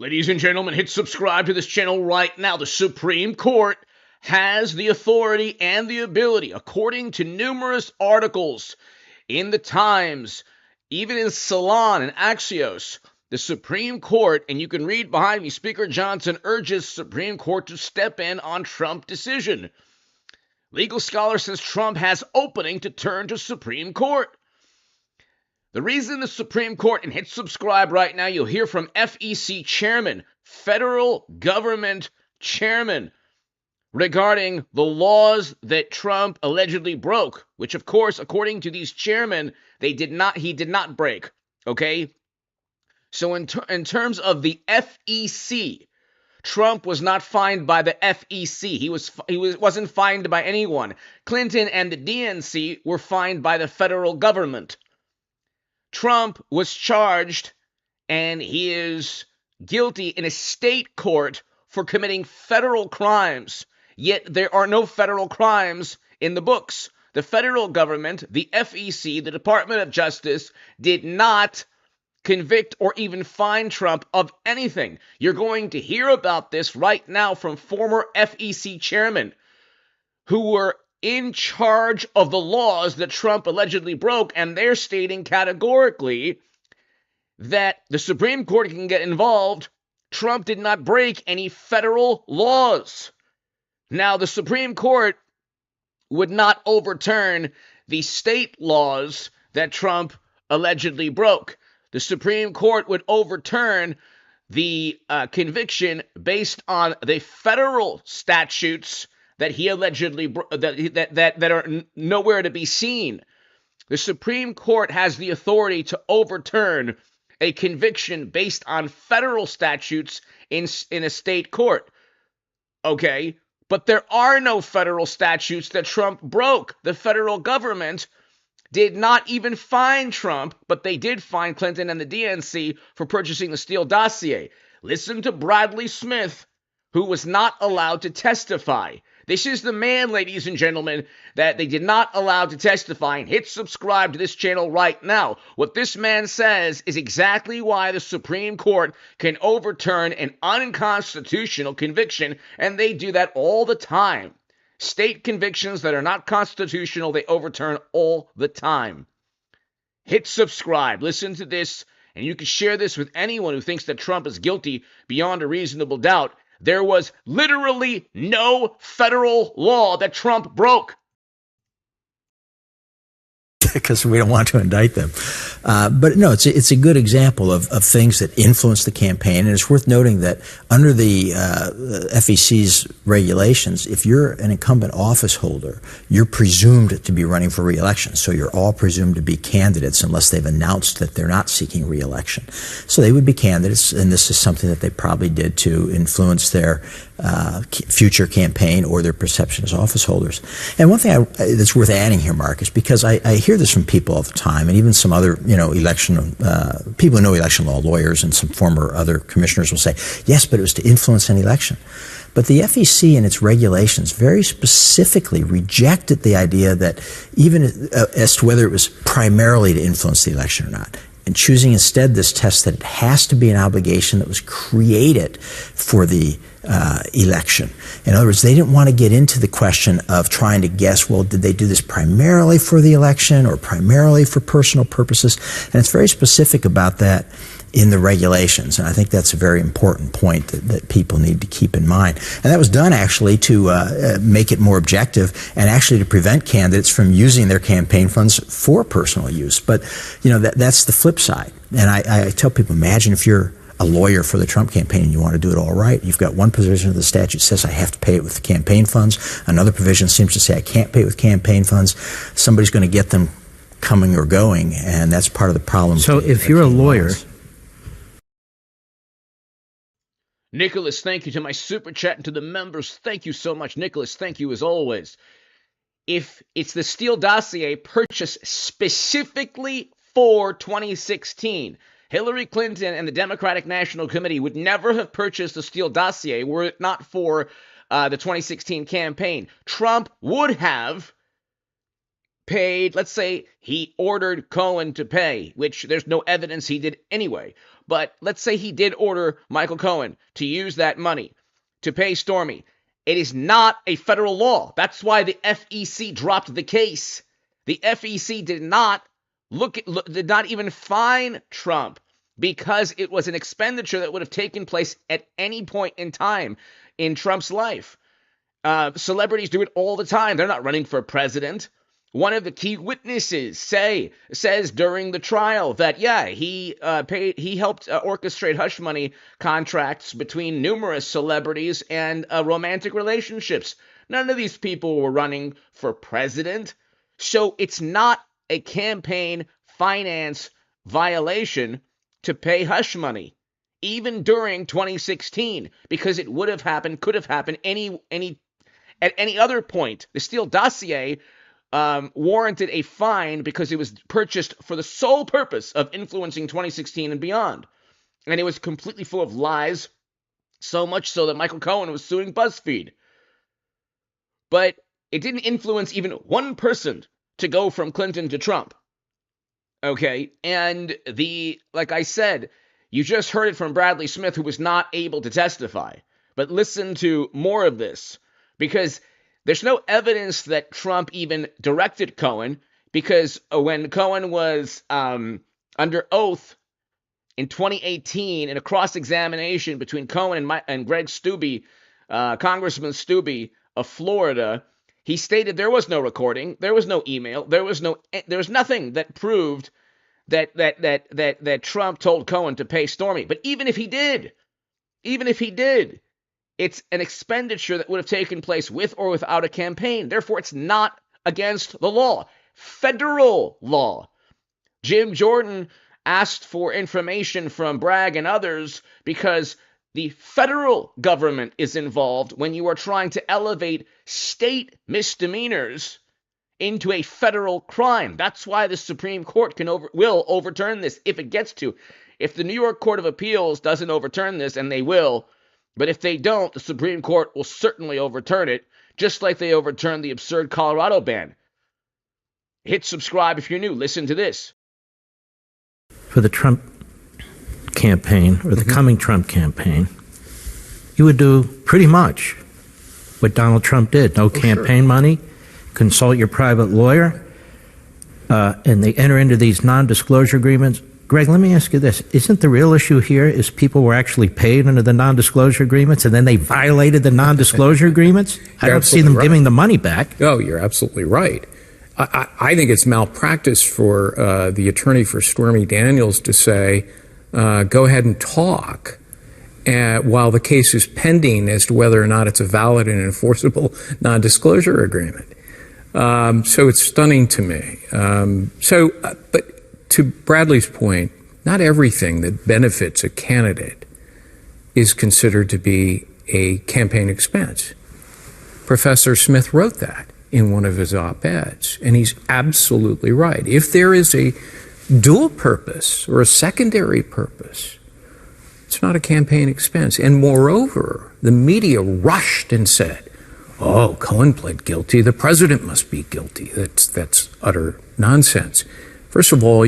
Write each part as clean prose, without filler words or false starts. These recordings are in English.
Ladies and gentlemen, hit subscribe to this channel right now. The Supreme Court has the authority and the ability, according to numerous articles in the Times, even in Salon and Axios, the Supreme Court, and you can read behind me, Speaker Johnson urges Supreme Court to step in on Trump decision. Legal scholar says Trump has opening to turn to Supreme Court. The reason the Supreme Court, and hit subscribe right now, you'll hear from FEC chairman, federal government chairman, regarding the laws that Trump allegedly broke, which of course, according to these chairmen, he did not break, okay? So in terms of the FEC, Trump was not fined by the FEC. He wasn't fined by anyone. Clinton and the DNC were fined by the federal government. Trump was charged, and he is guilty in a state court for committing federal crimes, yet there are no federal crimes in the books. The federal government, the FEC, the Department of Justice, did not convict or even fine Trump of anything. You're going to hear about this right now from former FEC chairmen who were in charge of the laws that Trump allegedly broke, and they're stating categorically that the Supreme Court can get involved. Trump did not break any federal laws. Now, the Supreme Court would not overturn the state laws that Trump allegedly broke. The Supreme Court would overturn the conviction based on the federal statutes that he allegedly that are nowhere to be seen. The Supreme Court has the authority to overturn a conviction based on federal statutes in a state court. Okay, but there are no federal statutes that Trump broke. The federal government did not even fine Trump, but they did fine Clinton and the DNC for purchasing the Steele dossier. Listen to Bradley Smith, who was not allowed to testify. This is the man, ladies and gentlemen, that they did not allow to testify. And hit subscribe to this channel right now. What this man says is exactly why the Supreme Court can overturn an unconstitutional conviction, and they do that all the time. State convictions that are not constitutional, they overturn all the time. Hit subscribe. Listen to this, and you can share this with anyone who thinks that Trump is guilty beyond a reasonable doubt. There was literally no federal law that Trump broke. Because we don't want to indict them. But no, it's a good example of things that influence the campaign. And it's worth noting that under the FEC's regulations, if you're an incumbent office holder, you're presumed to be running for re-election. So you're all presumed to be candidates unless they've announced that they're not seeking re-election. So they would be candidates, and this is something that they probably did to influence their future campaign or their perception as office holders. And one thing that's worth adding here, Mark, is because I hear this from people all the time, and even some other, election people who know election law, lawyers and some former other commissioners will say, yes, but it was to influence an election. But the FEC and its regulations very specifically rejected the idea that even as to whether it was primarily to influence the election or not, and choosing instead this test that it has to be an obligation that was created for the election. In other words, they didn't want to get into the question of trying to guess, well, did they do this primarily for the election or primarily for personal purposes? And it's very specific about that in the regulations. And I think that's a very important point that people need to keep in mind. And that was done actually to make it more objective and actually to prevent candidates from using their campaign funds for personal use. But, that's the flip side. And I tell people, imagine if you're a lawyer for the Trump campaign and you want to do it all right. You've got one provision of the statute says I have to pay it with the campaign funds. Another provision seems to say I can't pay it with campaign funds. Somebody's going to get them coming or going, and that's part of the problem. So if you're a lawyer... Nicholas, thank you to my super chat and to the members. Thank you so much, Nicholas. Thank you as always. If it's the Steele dossier purchased specifically for 2016, Hillary Clinton and the Democratic National Committee would never have purchased the Steele dossier were it not for the 2016 campaign. Trump would have paid, let's say he ordered Cohen to pay, which there's no evidence he did anyway, but let's say he did order Michael Cohen to use that money to pay Stormy. It is not a federal law. That's why the FEC dropped the case. The FEC did not did not even fine Trump because it was an expenditure that would have taken place at any point in time in Trump's life. Celebrities do it all the time. They're not running for president. One of the key witnesses says during the trial that, yeah, he helped orchestrate hush money contracts between numerous celebrities and romantic relationships. None of these people were running for president. So it's not a campaign finance violation to pay hush money, even during 2016, because it would have happened, could have happened at any other point. The Steele dossier warranted a fine because it was purchased for the sole purpose of influencing 2016 and beyond. And it was completely full of lies, so much so that Michael Cohen was suing BuzzFeed. But it didn't influence even one person to go from Clinton to Trump. Okay, and like I said, you just heard it from Bradley Smith, who was not able to testify. But listen to more of this, because there's no evidence that Trump even directed Cohen, because when Cohen was under oath in 2018 in a cross-examination between Cohen and Greg Steube, Congressman Steube of Florida, he stated there was no recording, there was no email, there was nothing that proved that Trump told Cohen to pay Stormy. But even if he did, it's an expenditure that would have taken place with or without a campaign. Therefore, it's not against the law. Federal law. Jim Jordan asked for information from Bragg and others because the federal government is involved when you are trying to elevate state misdemeanors into a federal crime. That's why the Supreme Court will overturn this if it gets to. If the New York Court of Appeals doesn't overturn this, and they will, but if they don't, the Supreme Court will certainly overturn it, just like they overturned the absurd Colorado ban. Hit subscribe if you're new. Listen to this. For the Trump campaign, or the coming Trump campaign, you would do pretty much what Donald Trump did. No campaign money, consult your private lawyer, and they enter into these non-disclosure agreements. Greg, let me ask you this. Isn't the real issue here is people were actually paid under the non-disclosure agreements and then they violated the non-disclosure agreements? I don't see them giving the money back. No, you're absolutely right. I think it's malpractice for the attorney for Stormy Daniels to say, go ahead and talk while the case is pending as to whether or not it's a valid and enforceable non-disclosure agreement. So it's stunning to me. But to Bradley's point, not everything that benefits a candidate is considered to be a campaign expense. Professor Smith wrote that in one of his op-eds, and he's absolutely right. If there is a dual purpose or a secondary purpose, it's not a campaign expense. And moreover, the media rushed and said, oh, Cohen pled guilty, the president must be guilty. That's utter nonsense. First of all,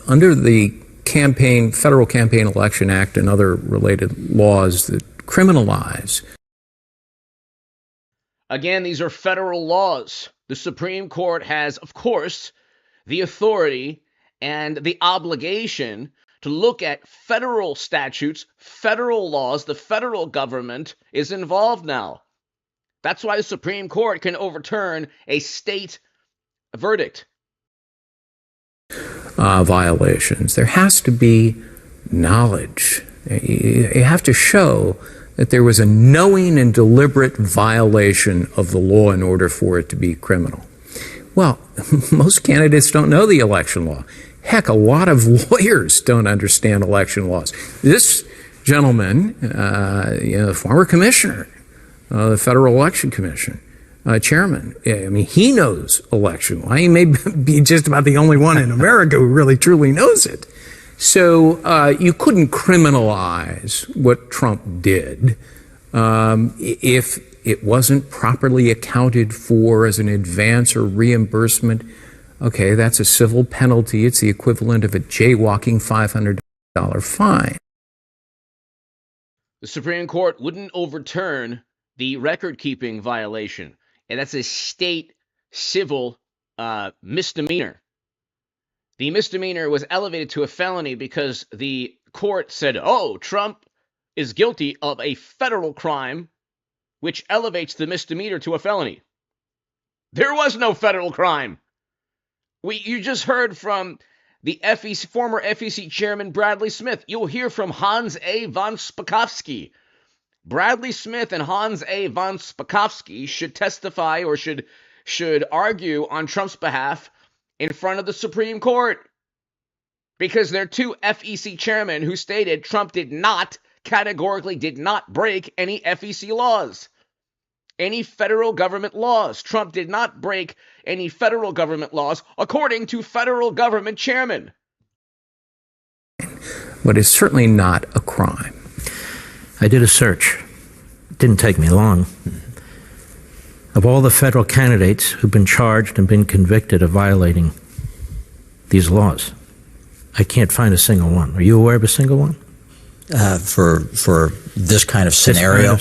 under the Federal Campaign Election Act and other related laws that criminalize. Again, these are federal laws. The Supreme Court has, of course, the authority and the obligation to look at federal statutes, federal laws. The federal government is involved now. That's why the Supreme Court can overturn a state verdict. Violations. There has to be knowledge. You have to show that there was a knowing and deliberate violation of the law in order for it to be criminal. Well, most candidates don't know the election law. Heck, a lot of lawyers don't understand election laws. This gentleman, former commissioner, the Federal Election Commission, chairman, I mean, he knows election law. He may be just about the only one in America who really truly knows it. So you couldn't criminalize what Trump did if it wasn't properly accounted for as an advance or reimbursement Okay, that's a civil penalty. It's the equivalent of a jaywalking $500 fine. The Supreme Court wouldn't overturn the record-keeping violation, and that's a state civil misdemeanor. The misdemeanor was elevated to a felony because the court said, oh, Trump is guilty of a federal crime, which elevates the misdemeanor to a felony. There was no federal crime. You just heard from the former FEC chairman Bradley Smith. You'll hear from Hans A. von Spakovsky. Bradley Smith and Hans A. von Spakovsky should testify or should argue on Trump's behalf in front of the Supreme Court, because they're two FEC chairmen who stated Trump categorically did not break any FEC laws, any federal government laws. Trump did not break any federal government laws, according to federal government chairmen. But it's certainly not a crime. I did a search. It didn't take me long. Of all the federal candidates who've been charged and been convicted of violating these laws, I can't find a single one. Are you aware of a single one? For this kind of scenario?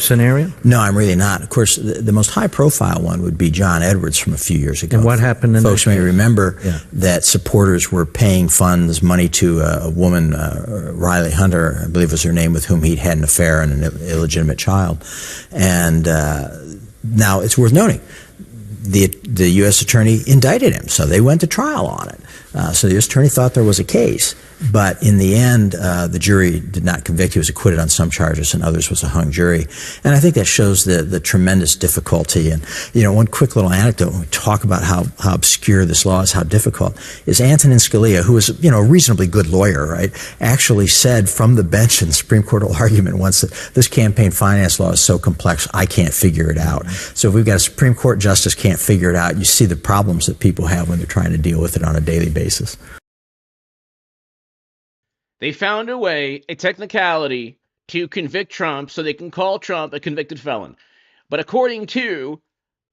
No, I'm really not. Of course, the most high-profile one would be John Edwards from a few years ago. And what happened in Folks may remember that supporters were paying money to a woman, Riley Hunter, I believe was her name, with whom he'd had an affair and an illegitimate child. And now it's worth noting, the U.S. attorney indicted him, so they went to trial on it. So the U.S. attorney thought there was a case, but in the end, the jury did not convict. He was acquitted on some charges, and others was a hung jury. And I think that shows the tremendous difficulty. And, one quick little anecdote when we talk about how obscure this law is, how difficult, is Antonin Scalia, who was, a reasonably good lawyer, right, actually said from the bench in the Supreme Court argument once that this campaign finance law is so complex, I can't figure it out. So if we've got a Supreme Court justice can't figure it out, you see the problems that people have when they're trying to deal with it on a daily basis. They found a way, a technicality, to convict Trump so they can call Trump a convicted felon. But according to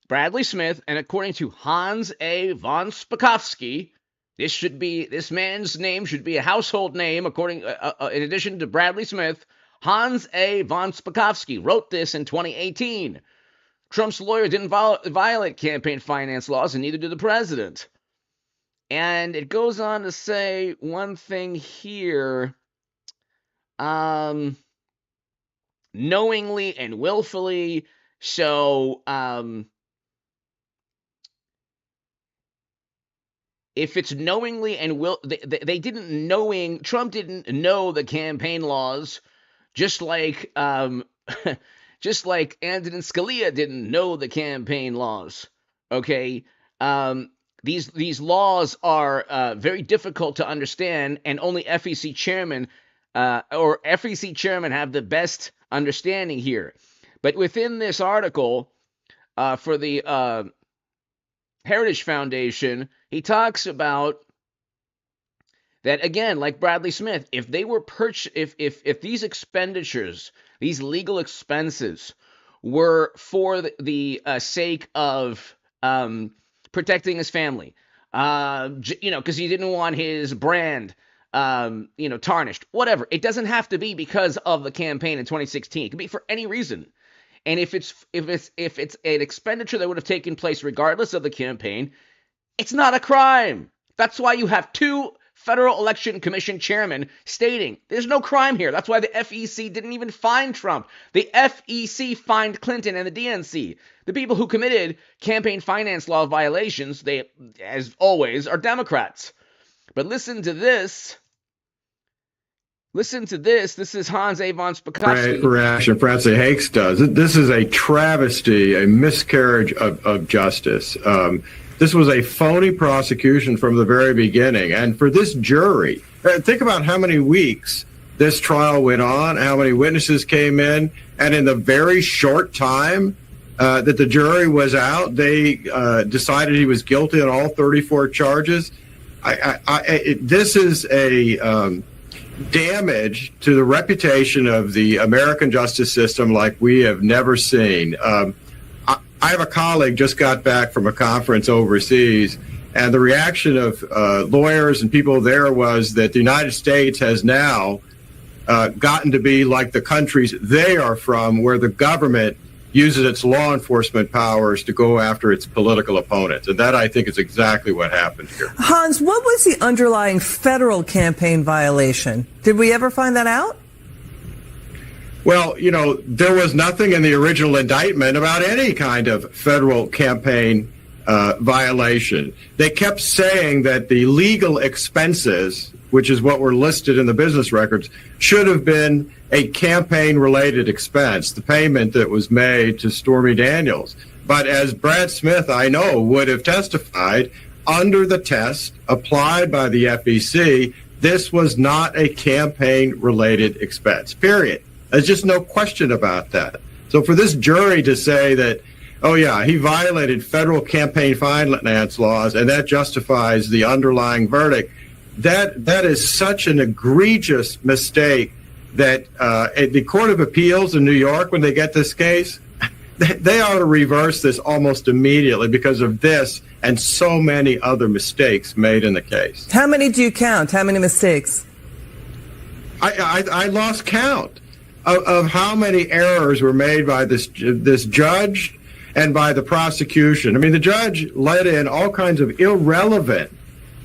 Bradley Smith and according to Hans A. von Spakovsky, this man's name should be a household name. According, in addition to Bradley Smith, Hans A. von Spakovsky wrote this in 2018. Trump's lawyer didn't violate campaign finance laws, and neither did the president. And it goes on to say one thing here, knowingly and willfully. So if it's knowingly and they didn't Trump didn't know the campaign laws, just like just like Antonin Scalia didn't know the campaign laws. Okay. These laws are very difficult to understand, and only FEC chairmen have the best understanding here. But within this article for the Heritage Foundation, he talks about that again, like Bradley Smith, if they were if these expenditures, these legal expenses, were for the sake of protecting his family, because he didn't want his brand, tarnished. Whatever. It doesn't have to be because of the campaign in 2016. It can be for any reason. And if it's an expenditure that would have taken place regardless of the campaign, it's not a crime. That's why you have two Federal Election Commission chairmen stating there's no crime here. That's why the FEC didn't even fine Trump. The FEC fined Clinton and the DNC. The people who committed campaign finance law violations, they, as always, are Democrats. But listen to this. Listen to this. This is Hans A. von Spakovsky. Reaction Francis Hakes does. This is a travesty, a miscarriage of justice. This was a phony prosecution from the very beginning. And for this jury, think about how many weeks this trial went on, how many witnesses came in, and in the very short time that the jury was out, they decided he was guilty on all 34 charges. This is a damage to the reputation of the American justice system like we have never seen. I have a colleague just got back from a conference overseas, And the reaction of lawyers and people there was that the United States has now gotten to be like the countries they are from, where the government uses its law enforcement powers to go after its political opponents. And that, I think, is exactly what happened here. Hans, what was the underlying federal campaign violation? Did we ever find that out? Well, there was nothing in the original indictment about any kind of federal campaign violation. They kept saying that the legal expenses, which is what were listed in the business records, should have been a campaign-related expense, the payment that was made to Stormy Daniels. But as Brad Smith, I know, would have testified, under the test applied by the FEC, this was not a campaign-related expense, period. There's just no question about that. So for this jury to say that, oh yeah, he violated federal campaign finance laws and that justifies the underlying verdict, that is such an egregious mistake that at the Court of Appeals in New York, when they get this case, they ought to reverse this almost immediately because of this and so many other mistakes made in the case. How many do you count? How many mistakes? I lost count of how many errors were made by this judge and by the prosecution. I mean, the judge let in all kinds of irrelevant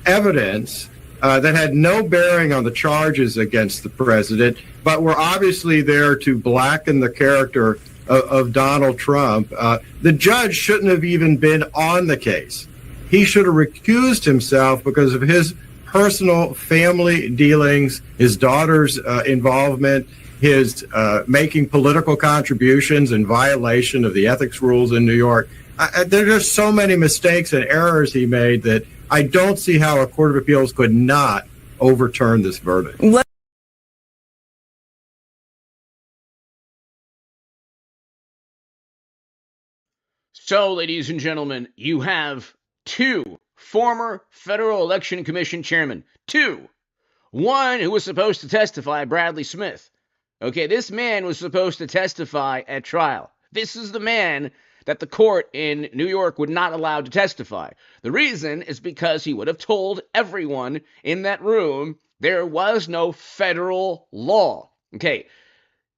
evidence that had no bearing on the charges against the president, but were obviously there to blacken the character of Donald Trump. The judge shouldn't have even been on the case. He should have recused himself because of his personal family dealings, his daughter's involvement, his making political contributions in violation of the ethics rules in New York. There are just so many mistakes and errors he made that I don't see how a Court of Appeals could not overturn this verdict. So, ladies and gentlemen, you have two former Federal Election Commission chairmen. Two. One who was supposed to testify, Bradley Smith. Okay, this man was supposed to testify at trial. This is the man that the court in New York would not allow to testify. The reason is because he would have told everyone in that room there was no federal law. Okay,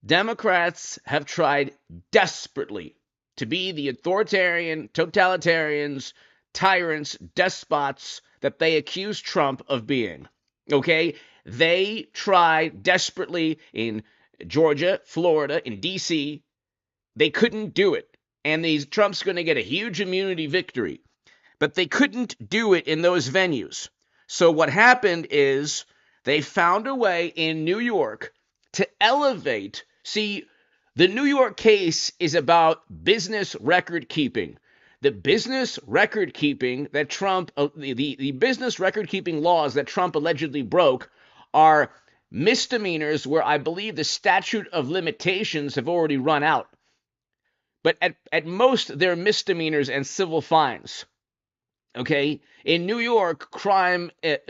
Democrats have tried desperately to be the authoritarian, totalitarians, tyrants, despots that they accuse Trump of being. Okay, they tried desperately in Georgia, Florida, in D.C. They couldn't do it. And Trump's going to get a huge immunity victory. But they couldn't do it in those venues. So what happened is they found a way in New York to elevate. See, the New York case is about business record keeping. The business record keeping that Trump, the business record keeping laws that Trump allegedly broke are misdemeanors where I believe the statute of limitations have already run out. But at most, they're misdemeanors and civil fines. Okay? In New York,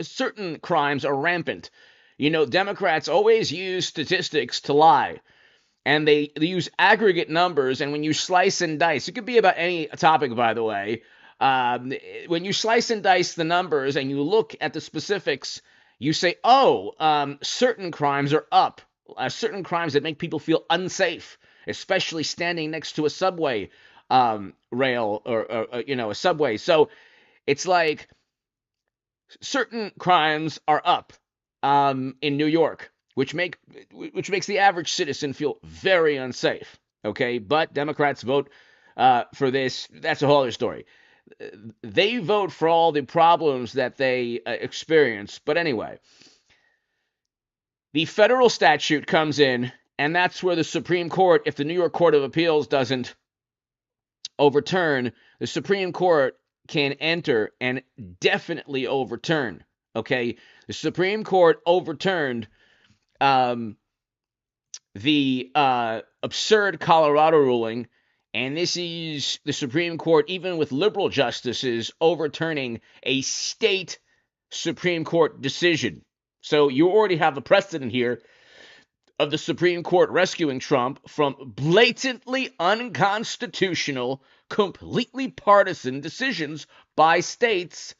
certain crimes are rampant. Democrats always use statistics to lie. And they use aggregate numbers, and when you slice and dice, it could be about any topic, by the way. When you slice and dice the numbers and you look at the specifics, you say, certain crimes are up. Certain crimes that make people feel unsafe, especially standing next to a subway rail or a subway. So it's like certain crimes are up in New York, which makes the average citizen feel very unsafe. Okay, but Democrats vote for this. That's a whole other story. They vote for all the problems that they experience. But anyway, the federal statute comes in. And that's where the Supreme Court, if the New York Court of Appeals doesn't overturn, the Supreme Court can enter and definitely overturn. Okay? The Supreme Court overturned the absurd Colorado ruling, and this is the Supreme Court, even with liberal justices, overturning a state Supreme Court decision. So you already have a precedent here of the Supreme Court rescuing Trump from blatantly unconstitutional, completely partisan decisions by states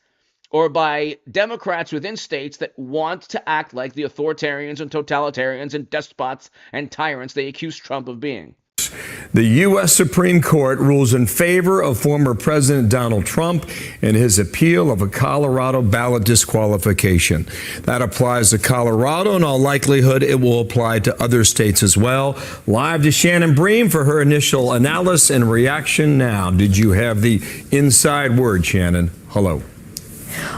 or by Democrats within states that want to act like the authoritarians and totalitarians and despots and tyrants they accuse Trump of being. The U.S. Supreme Court rules in favor of former President Donald Trump in his appeal of a Colorado ballot disqualification. That applies to Colorado. In all likelihood, it will apply to other states as well. Live to Shannon Bream for her initial analysis and reaction now. Did you have the inside word, Shannon? Hello.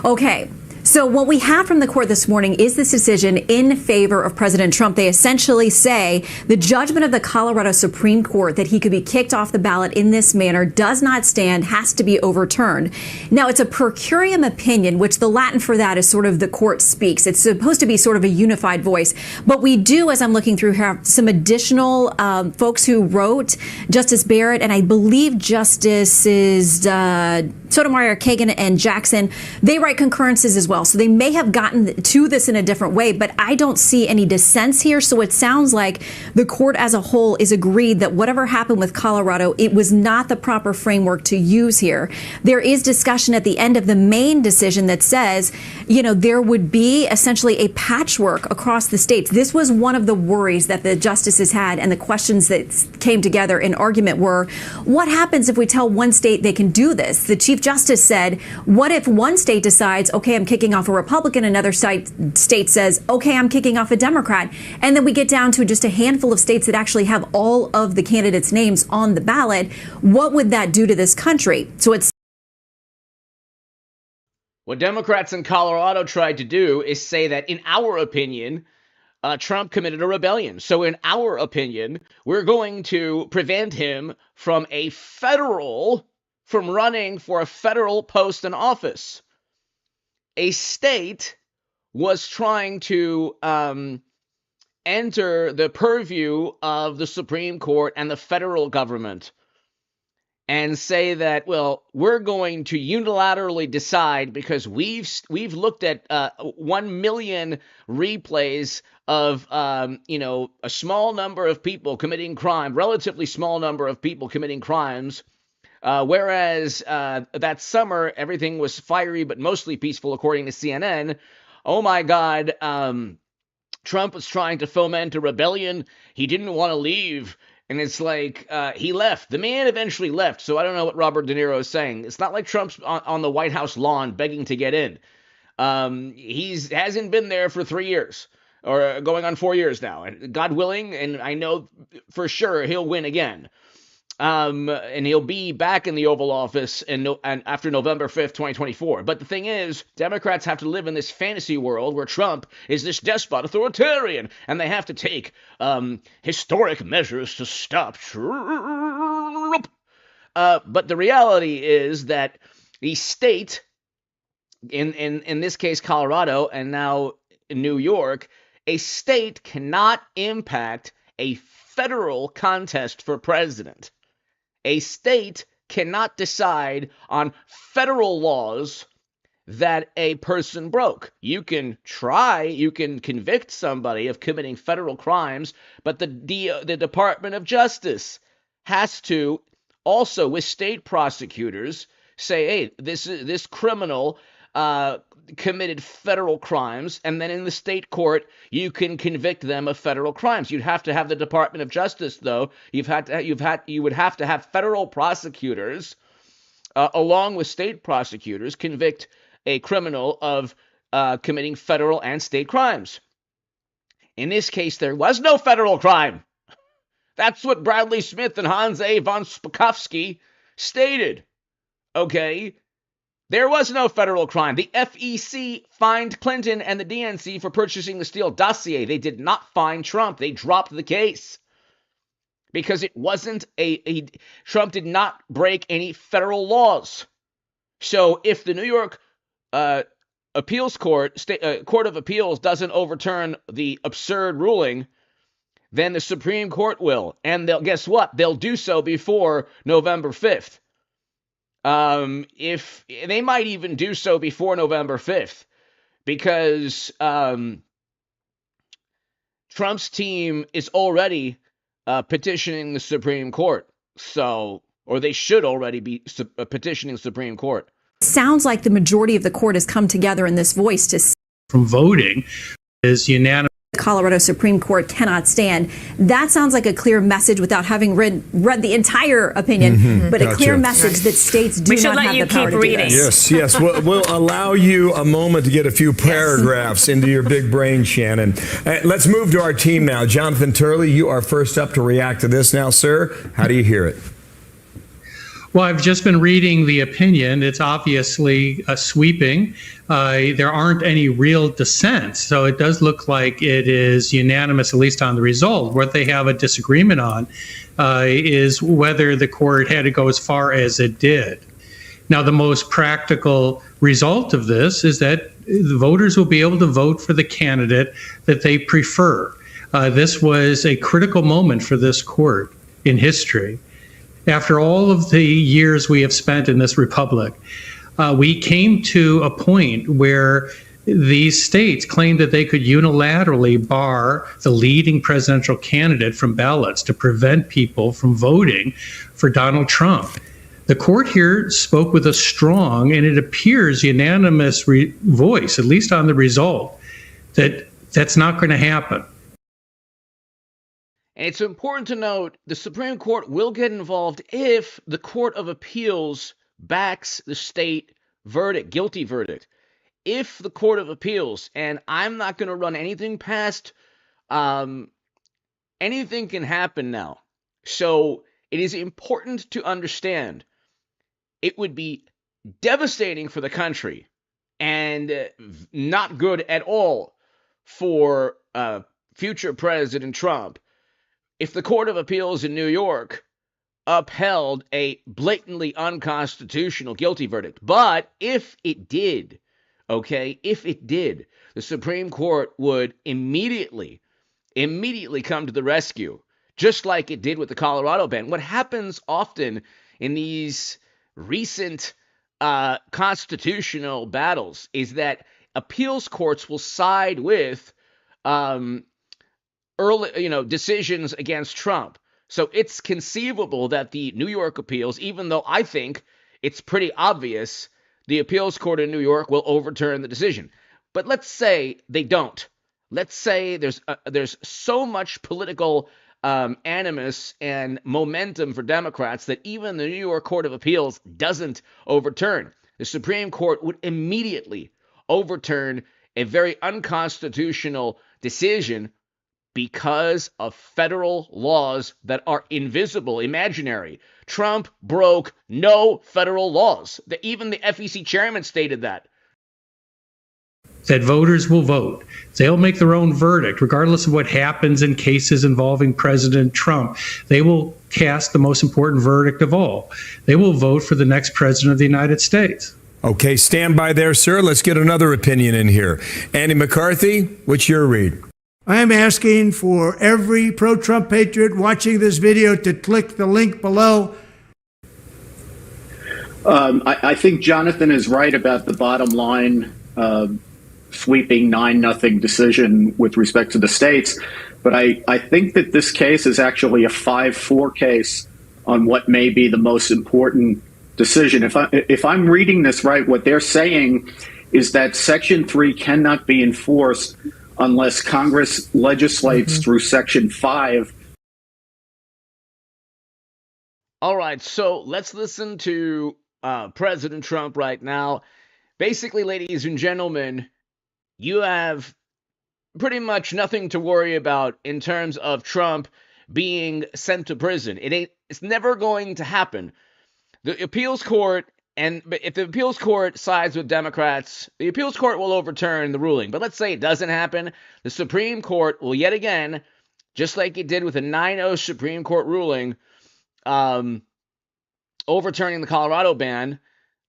Okay. So what we have from the court this morning is this decision in favor of President Trump. They essentially say the judgment of the Colorado Supreme Court that he could be kicked off the ballot in this manner does not stand, has to be overturned. Now, it's a per curiam opinion, which the Latin for that is sort of the court speaks. It's supposed to be sort of a unified voice. But we do, as I'm looking through here, have some additional folks who wrote, Justice Barrett, and I believe Justices Sotomayor, Kagan, and Jackson. They write concurrences as well. So they may have gotten to this in a different way, but I don't see any dissents here. So it sounds like the court as a whole is agreed that whatever happened with Colorado, it was not the proper framework to use here. There is discussion at the end of the main decision that says, you know, there would be essentially a patchwork across the states. This was one of the worries that the justices had, and the questions that came together in argument were, what happens if we tell one state they can do this? The Chief Justice said, what if one state decides, okay, I'm kicking off a Republican, another state says, okay, I'm kicking off a Democrat, and then we get down to just a handful of states that actually have all of the candidates' names on the ballot? What would that do to this country? So it's what Democrats in Colorado tried to do is say that, in our opinion, Trump committed a rebellion. So in our opinion, we're going to prevent him from running for a federal post in office. A state was trying to enter the purview of the Supreme Court and the federal government and say that, well, we're going to unilaterally decide because we've looked at 1 million replays of a small number of people committing crime, relatively small number of people committing crimes. Whereas that summer, everything was fiery but mostly peaceful, according to CNN. Oh, my God. Trump was trying to foment a rebellion. He didn't want to leave. And it's like he left. The man eventually left. So I don't know what Robert De Niro is saying. It's not like Trump's on the White House lawn begging to get in. He hasn't been there for 3 years or going on 4 years now. And God willing, and I know for sure he'll win again. And he'll be back in the Oval Office and after November 5th, 2024. But the thing is, Democrats have to live in this fantasy world where Trump is this despot authoritarian, and they have to take historic measures to stop Trump. But the reality is that the state, in this case Colorado, and now New York, a state cannot impact a federal contest for president. A state cannot decide on federal laws that a person broke. You can convict somebody of committing federal crimes, but the Department of Justice has to also, with state prosecutors, say, hey, this criminal committed federal crimes, and then in the state court you can convict them of federal crimes. You'd have to have the Department of Justice, though. You would have to have federal prosecutors along with state prosecutors convict a criminal of committing federal and state crimes. In this case, there was no federal crime. That's what Bradley Smith and Hans A. von Spakovsky stated. Okay? There was no federal crime. The FEC fined Clinton and the DNC for purchasing the Steele dossier. They did not fine Trump. They dropped the case because it wasn't Trump did not break any federal laws. So if the New York appeals court, Court of Appeals, doesn't overturn the absurd ruling, then the Supreme Court will. And guess what? They'll do so before November 5th. If they might even do so before November 5th, because Trump's team is already petitioning the Supreme Court. So, or they should already be petitioning the Supreme Court. Sounds like the majority of the court has come together in this voice to say from voting is unanimous. The Colorado Supreme Court cannot stand. That sounds like a clear message without having read the entire opinion, but a clear message that states do not have the power to do this. Yes. We'll allow you a moment to get a few paragraphs into your big brain, Shannon. Let's move to our team now. Jonathan Turley, you are first up to react to this now, sir. How do you hear it? Well, I've just been reading the opinion. It's obviously sweeping. There aren't any real dissents, so it does look like it is unanimous, at least on the result. What they have a disagreement on is whether the court had to go as far as it did. Now, the most practical result of this is that the voters will be able to vote for the candidate that they prefer. This was a critical moment for this court in history. After all of the years we have spent in this republic, we came to a point where these states claimed that they could unilaterally bar the leading presidential candidate from ballots to prevent people from voting for Donald Trump. The court here spoke with a strong, and it appears unanimous voice, at least on the result, that that's not going to happen. And it's important to note the Supreme Court will get involved if the Court of Appeals backs the state verdict, guilty verdict. If the Court of Appeals, and I'm not going to run anything past, anything can happen now. So it is important to understand it would be devastating for the country and not good at all for future President Trump if the Court of Appeals in New York upheld a blatantly unconstitutional guilty verdict. But if it did, the Supreme Court would immediately come to the rescue, just like it did with the Colorado ban. What happens often in these recent constitutional battles is that appeals courts will side with decisions against Trump. So it's conceivable that the New York appeals, even though I think it's pretty obvious the appeals court in New York will overturn the decision. But let's say they don't. Let's say there's so much political animus and momentum for Democrats that even the New York Court of Appeals doesn't overturn. The Supreme Court would immediately overturn a very unconstitutional decision because of federal laws that are invisible, imaginary. Trump broke no federal laws. Even the FEC chairman stated that. That voters will vote. They'll make their own verdict, regardless of what happens in cases involving President Trump. They will cast the most important verdict of all. They will vote for the next president of the United States. Okay, stand by there, sir. Let's get another opinion in here. Andy McCarthy, what's your read? I am asking for every pro-Trump patriot watching this video to click the link below. I think Jonathan is right about the bottom line sweeping 9-0 decision with respect to the states. But I think that this case is actually a 5-4 case on what may be the most important decision. If I'm reading this right, what they're saying is that Section 3 cannot be enforced unless Congress legislates through Section 5. All right, so let's listen to President Trump right now. Basically, ladies and gentlemen, you have pretty much nothing to worry about in terms of Trump being sent to prison. It's never going to happen. The appeals court, and if the appeals court sides with Democrats, the appeals court will overturn the ruling. But let's say it doesn't happen. The Supreme Court will yet again, just like it did with a 9-0 Supreme Court ruling, overturning the Colorado ban,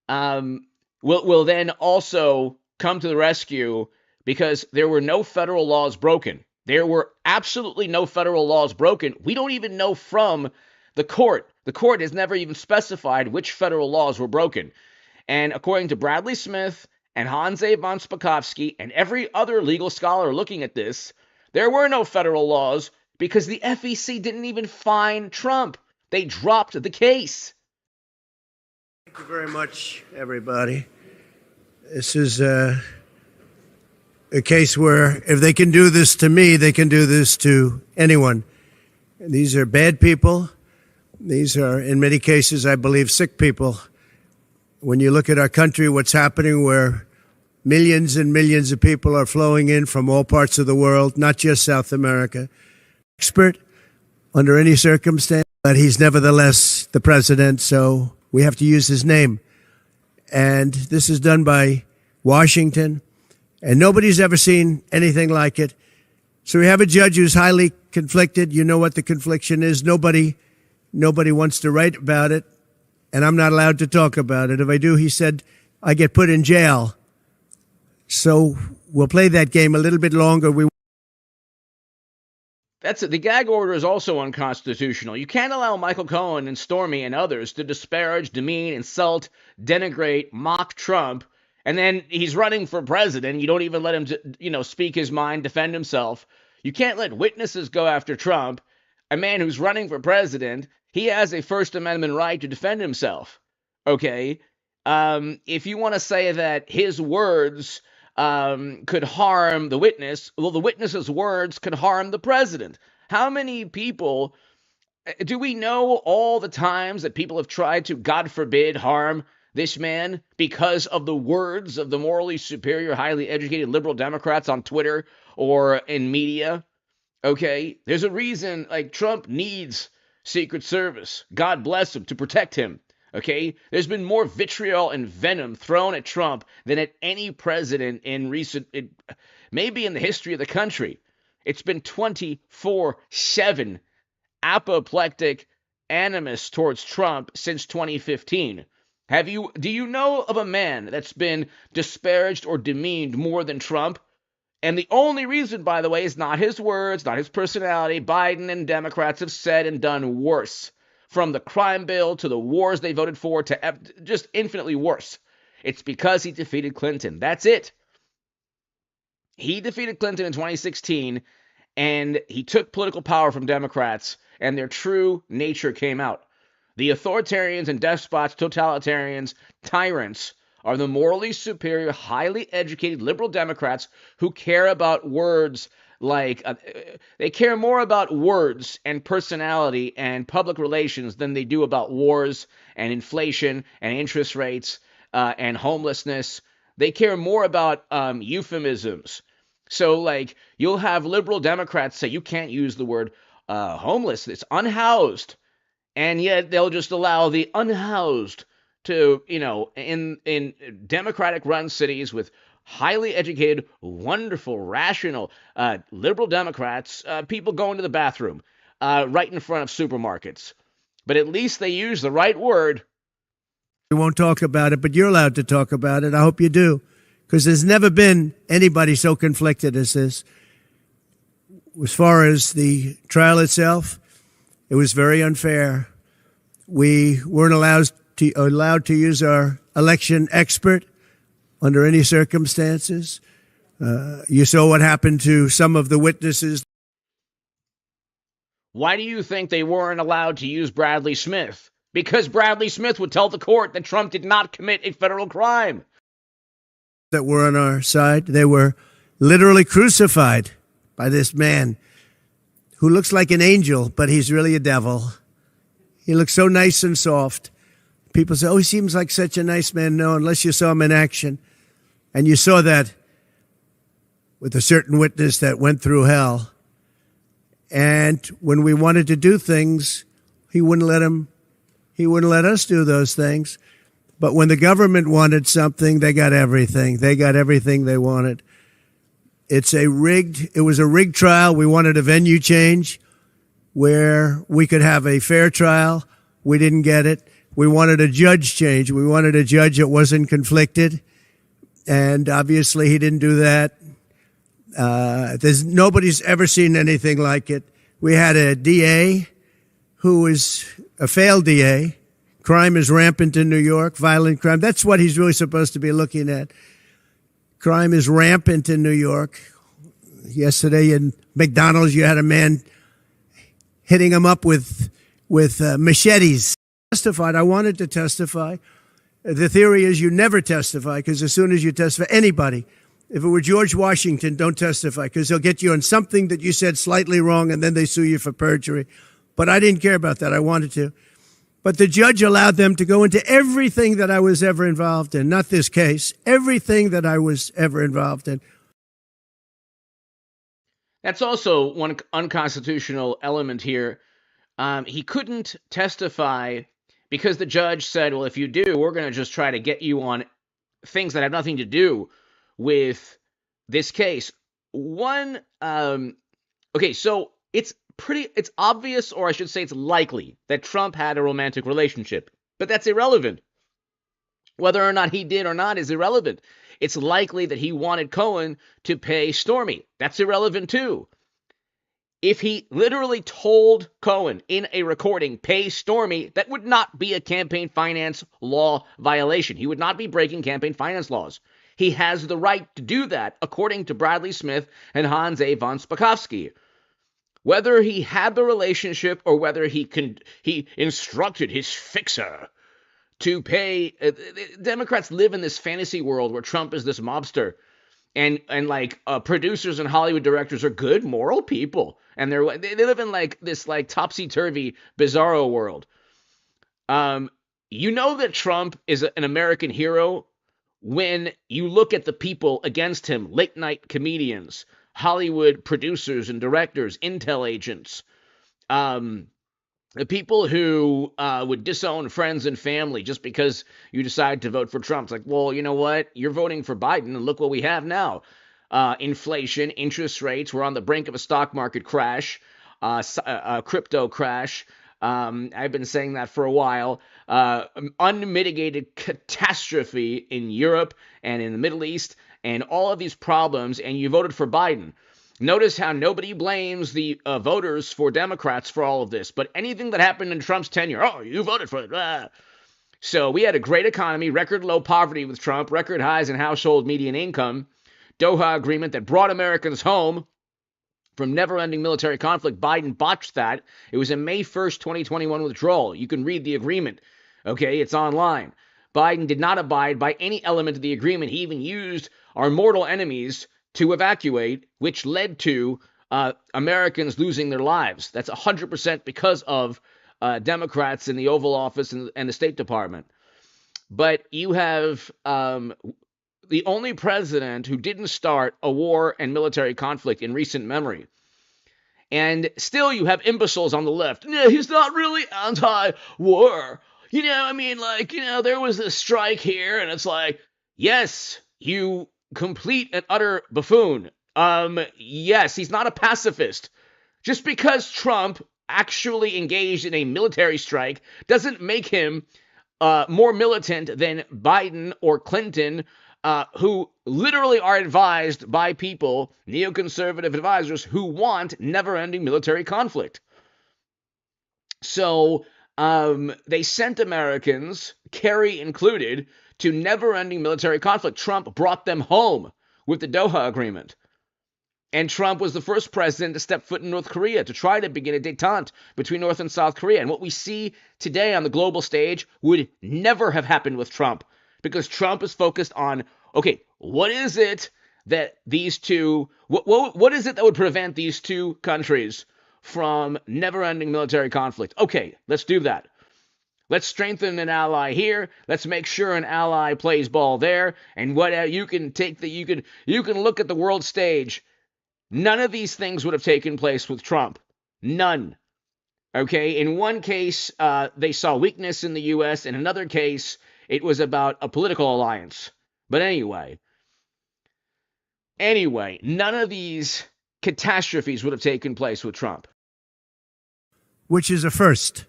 will then also come to the rescue because there were no federal laws broken. There were absolutely no federal laws broken. We don't even know from the court. The court has never even specified which federal laws were broken. And according to Bradley Smith and Hans A. von Spakovsky and every other legal scholar looking at this, there were no federal laws because the FEC didn't even fine Trump. They dropped the case. Thank you very much, everybody. This is a case where if they can do this to me, they can do this to anyone. These are bad people. These are, in many cases, I believe, sick people. When you look at our country, what's happening where millions and millions of people are flowing in from all parts of the world, not just South America. Expert under any circumstance, but he's nevertheless the president, so we have to use his name. And this is done by Washington, and nobody's ever seen anything like it. So we have a judge who's highly conflicted. You know what the confliction is. Nobody wants to write about it, and I'm not allowed to talk about it. If I do, he said, I get put in jail. So we'll play that game a little bit longer. That's it. The gag order is also unconstitutional. You can't allow Michael Cohen and Stormy and others to disparage, demean, insult, denigrate, mock Trump, and then he's running for president. You don't even let him, speak his mind, defend himself. You can't let witnesses go after Trump. A man who's running for president, he has a First Amendment right to defend himself. Okay? If you want to say that his words could harm the witness, well, the witness's words could harm the president. How many people, do we know all the times that people have tried to, God forbid, harm this man because of the words of the morally superior, highly educated liberal Democrats on Twitter or in media? Okay, there's a reason, like, Trump needs Secret Service. God bless him, to protect him. Okay, there's been more vitriol and venom thrown at Trump than at any president in maybe in the history of the country. It's been 24/7 apoplectic animus towards Trump since 2015. Do you know of a man that's been disparaged or demeaned more than Trump? And the only reason, by the way, is not his words, not his personality. Biden and Democrats have said and done worse. From the crime bill to the wars they voted for to just infinitely worse. It's because he defeated Clinton. That's it. He defeated Clinton in 2016, and he took political power from Democrats, and their true nature came out. The authoritarians and despots, totalitarians, tyrants are the morally superior, highly educated liberal Democrats who care about words like they care more about words and personality and public relations than they do about wars and inflation and interest rates and homelessness. They care more about euphemisms. So, like, you'll have liberal Democrats say you can't use the word homeless, it's unhoused, and yet they'll just allow the unhoused to, in Democratic-run cities with highly educated, wonderful, rational, liberal Democrats, people going to the bathroom right in front of supermarkets. But at least they use the right word. We won't talk about it, but you're allowed to talk about it. I hope you do, because there's never been anybody so conflicted as this. As far as the trial itself, it was very unfair. We weren't allowed to use our election expert under any circumstances. You saw what happened to some of the witnesses. Why do you think they weren't allowed to use Bradley Smith? Because Bradley Smith would tell the court that Trump did not commit a federal crime. That were on our side, they were literally crucified by this man who looks like an angel, but he's really a devil. He looks so nice and soft. People say, oh, he seems like such a nice man. No, unless you saw him in action. And you saw that with a certain witness that went through hell. And when we wanted to do things, he wouldn't let us do those things. But when the government wanted something, they got everything. They got everything they wanted. It was a rigged trial. We wanted a venue change where we could have a fair trial. We didn't get it. We wanted a judge change. We wanted a judge that wasn't conflicted. And obviously he didn't do that. Nobody's ever seen anything like it. We had a DA who was a failed DA. Crime is rampant in New York, violent crime. That's what he's really supposed to be looking at. Crime is rampant in New York. Yesterday in McDonald's, you had a man hitting him up with machetes. I wanted to testify. The theory is you never testify because as soon as you testify, anybody, if it were George Washington, don't testify because they'll get you on something that you said slightly wrong and then they sue you for perjury. But I didn't care about that. I wanted to. But the judge allowed them to go into everything that I was ever involved in, not this case, everything that I was ever involved in. That's also one unconstitutional element here. He couldn't testify because the judge said, well, if you do, we're going to just try to get you on things that have nothing to do with this case. Okay, so it's obvious, or I should say it's likely, that Trump had a romantic relationship. But that's irrelevant. Whether or not he did or not is irrelevant. It's likely that he wanted Cohen to pay Stormy. That's irrelevant too. If he literally told Cohen in a recording, pay Stormy, that would not be a campaign finance law violation. He would not be breaking campaign finance laws. He has the right to do that, according to Bradley Smith and Hans A. von Spakovsky. Whether he had the relationship or whether he instructed his fixer to pay. Democrats live in this fantasy world where Trump is this mobster, and producers and Hollywood directors are good, moral people, and they live in this topsy-turvy, bizarro world. You know that Trump is an American hero when you look at the people against him: late night comedians, Hollywood producers and directors, intel agents, the people who would disown friends and family just because you decide to vote for Trump. It's like, well, you know what? You're voting for Biden, and look what we have now. Inflation, interest rates. We're on the brink of a stock market crash, a crypto crash. I've been saying that for a while. Unmitigated catastrophe in Europe and in the Middle East, and all of these problems, and you voted for Biden. Notice how nobody blames the voters for Democrats for all of this, but anything that happened in Trump's tenure, oh, you voted for it. Ah. So we had a great economy, record low poverty with Trump, record highs in household median income, Doha Agreement that brought Americans home from never-ending military conflict. Biden botched that. It was a May 1st, 2021 withdrawal. You can read the agreement. Okay, it's online. Biden did not abide by any element of the agreement. He even used our mortal enemies to evacuate, which led to Americans losing their lives. That's 100% because of Democrats in the Oval Office and the State Department. But you have the only president who didn't start a war and military conflict in recent memory. And still you have imbeciles on the left. Yeah, he's not really anti-war. There was this strike here, and it's like, yes, you complete and utter buffoon. Yes, he's not a pacifist. Just because Trump actually engaged in a military strike doesn't make him more militant than Biden or Clinton, who literally are advised by people, neoconservative advisors, who want never-ending military conflict. So they sent Americans, Kerry included, to never-ending military conflict. Trump brought them home with the Doha Agreement. And Trump was the first president to step foot in North Korea to try to begin a détente between North and South Korea. And what we see today on the global stage would never have happened with Trump, because Trump is focused on, okay, what is it that these two, what is it that would prevent these two countries from never-ending military conflict? Okay, let's do that. Let's strengthen an ally here. Let's make sure an ally plays ball there. And what you can look at the world stage. None of these things would have taken place with Trump. None. Okay. In one case, they saw weakness in the U.S. In another case, it was about a political alliance. But anyway, none of these catastrophes would have taken place with Trump. Which is a first.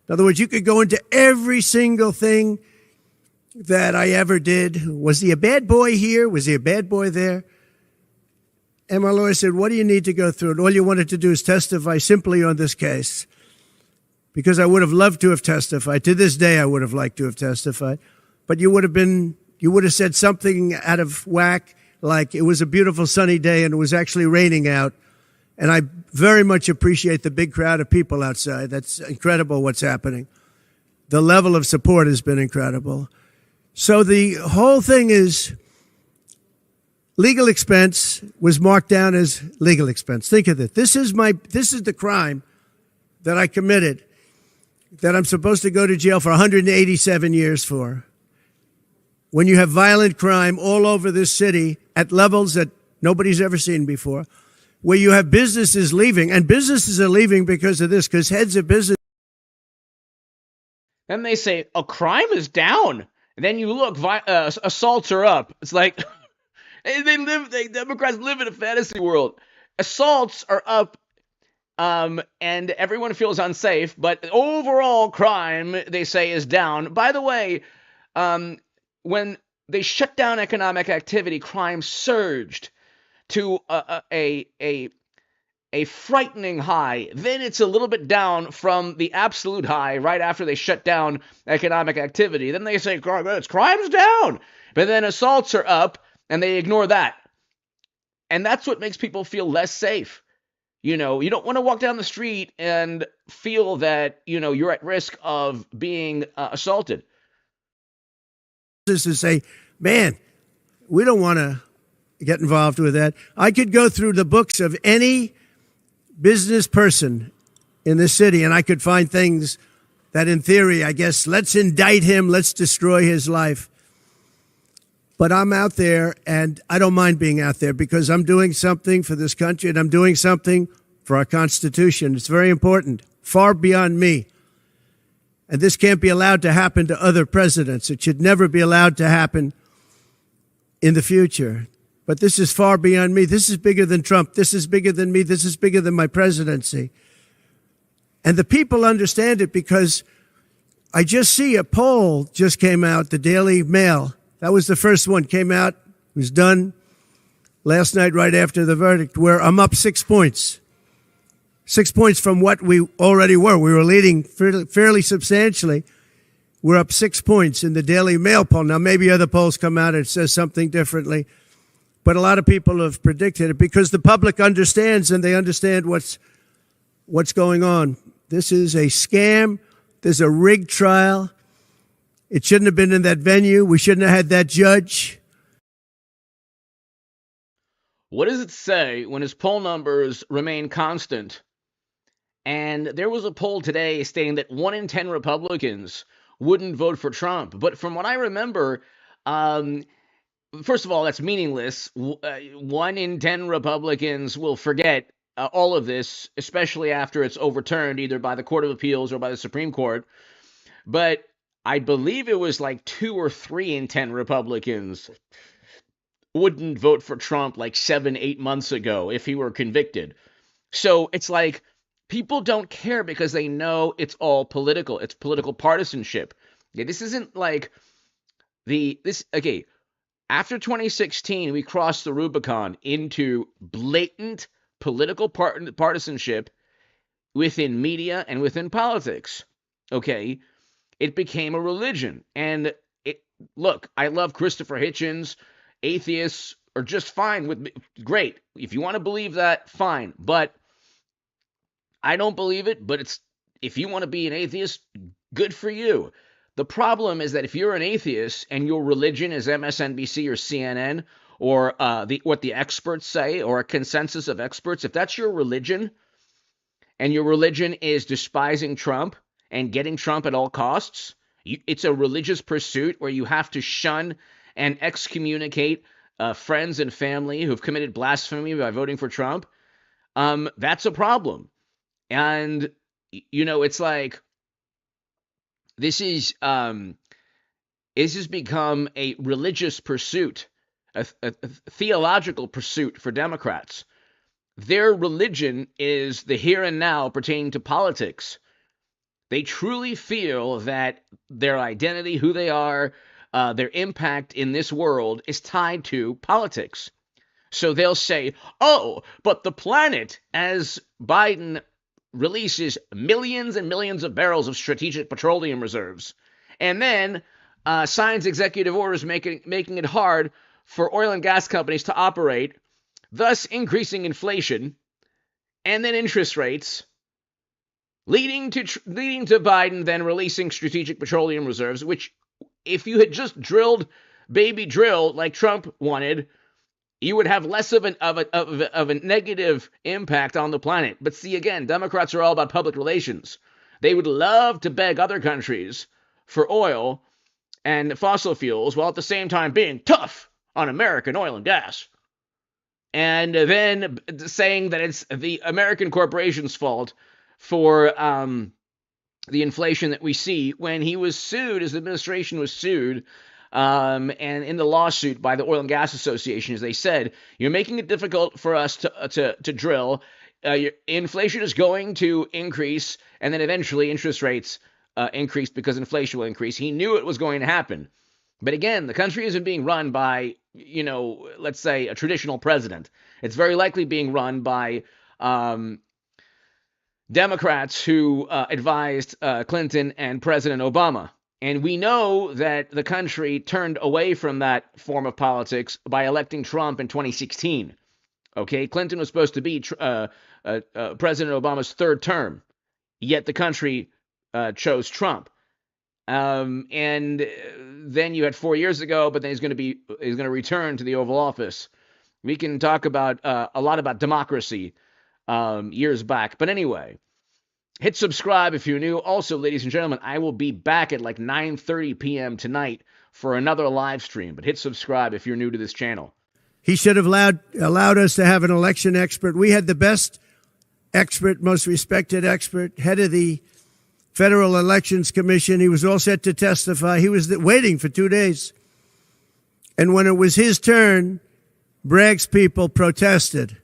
In other words, you could go into every single thing that I ever did. Was he a bad boy here? Was he a bad boy there? And my lawyer said, what do you need to go through? And all you wanted to do is testify simply on this case. Because I would have loved to have testified. To this day, I would have liked to have testified. But you would have said something out of whack, like it was a beautiful sunny day and it was actually raining out. And I very much appreciate the big crowd of people outside. That's incredible what's happening. The level of support has been incredible. So the whole thing is legal expense was marked down as legal expense. Think of it. This is the crime that I committed, that I'm supposed to go to jail for 187 years for. When you have violent crime all over this city at levels that nobody's ever seen before, where you have businesses leaving, and businesses are leaving because of this, because heads of business. Then they say, crime is down. And then you look, assaults are up. It's like, Democrats live in a fantasy world. Assaults are up, and everyone feels unsafe, but overall crime, they say, is down. By the way, when they shut down economic activity, crime surged to a frightening high. Then it's a little bit down from the absolute high right after they shut down economic activity. Then they say crime's down, but then assaults are up, and they ignore that. And that's what makes people feel less safe. You don't want to walk down the street and feel that, you're at risk of being assaulted. This is say, man, we don't want to get involved with that. I could go through the books of any business person in this city, and I could find things that, in theory, I guess, let's indict him, let's destroy his life. But I'm out there, and I don't mind being out there because I'm doing something for this country, and I'm doing something for our Constitution. It's very important, far beyond me. And this can't be allowed to happen to other presidents. It should never be allowed to happen in the future. But this is far beyond me. This is bigger than Trump. This is bigger than me. This is bigger than my presidency. And the people understand it because I just see a poll just came out, the Daily Mail. That was the first one, came out, was done last night right after the verdict, where I'm up 6 points. 6 points from what we already were. We were leading fairly substantially. We're up 6 points in the Daily Mail poll. Now, maybe other polls come out and it says something differently. But a lot of people have predicted it because the public understands, and they understand what's going on. This is a scam. There's a rigged trial. It shouldn't have been in that venue. We shouldn't have had that judge. What does it say when his poll numbers remain constant? And there was a poll today stating that 1 in 10 Republicans wouldn't vote for Trump. But from what I remember, first of all, that's meaningless. 1 in 10 Republicans will forget all of this, especially after it's overturned either by the Court of Appeals or by the Supreme Court. But I believe it was like 2 or 3 in 10 Republicans wouldn't vote for Trump like 7-8 months ago if he were convicted. So it's like people don't care because they know it's all political. It's political partisanship. Okay, this isn't like after 2016, we crossed the Rubicon into blatant political partisanship within media and within politics. Okay, it became a religion. And look, I love Christopher Hitchens. Atheists are just fine with me. Great. If you want to believe that, fine. But I don't believe it. But if you want to be an atheist, good for you. The problem is that if you're an atheist and your religion is MSNBC or CNN or what the experts say or a consensus of experts, if that's your religion and your religion is despising Trump and getting Trump at all costs, it's a religious pursuit where you have to shun and excommunicate friends and family who've committed blasphemy by voting for Trump. That's a problem. And, it's like, this has become a religious pursuit, a theological pursuit for Democrats. Their religion is the here and now pertaining to politics. They truly feel that their identity, who they are, their impact in this world is tied to politics. So they'll say, oh, but the planet, as Biden releases millions and millions of barrels of strategic petroleum reserves, and then signs executive orders making it hard for oil and gas companies to operate, thus increasing inflation and then interest rates, leading to Biden then releasing strategic petroleum reserves, which if you had just drilled baby drill like Trump wanted, you would have less of a negative impact on the planet. But see, again, Democrats are all about public relations. They would love to beg other countries for oil and fossil fuels while at the same time being tough on American oil and gas. And then saying that it's the American corporation's fault for the inflation that we see, when he was sued, his administration was sued, and in the lawsuit by the Oil and Gas Association, as they said, you're making it difficult for us to drill. Inflation is going to increase, and then eventually interest rates increase because inflation will increase. He knew it was going to happen. But again, the country isn't being run by, let's say a traditional president. It's very likely being run by Democrats who advised Clinton and President Obama. And we know that the country turned away from that form of politics by electing Trump in 2016. Okay, Clinton was supposed to be President Obama's third term, yet the country chose Trump. And then you had 4 years ago, but then he's going to return to the Oval Office. We can talk about a lot about democracy years back. But anyway, hit subscribe if you're new. Also, ladies and gentlemen, I will be back at like 9:30 p.m. tonight for another live stream. But hit subscribe if you're new to this channel. He should have allowed us to have an election expert. We had the best expert, most respected expert, head of the Federal Elections Commission. He was all set to testify. He was waiting for 2 days. And when it was his turn, Bragg's people protested.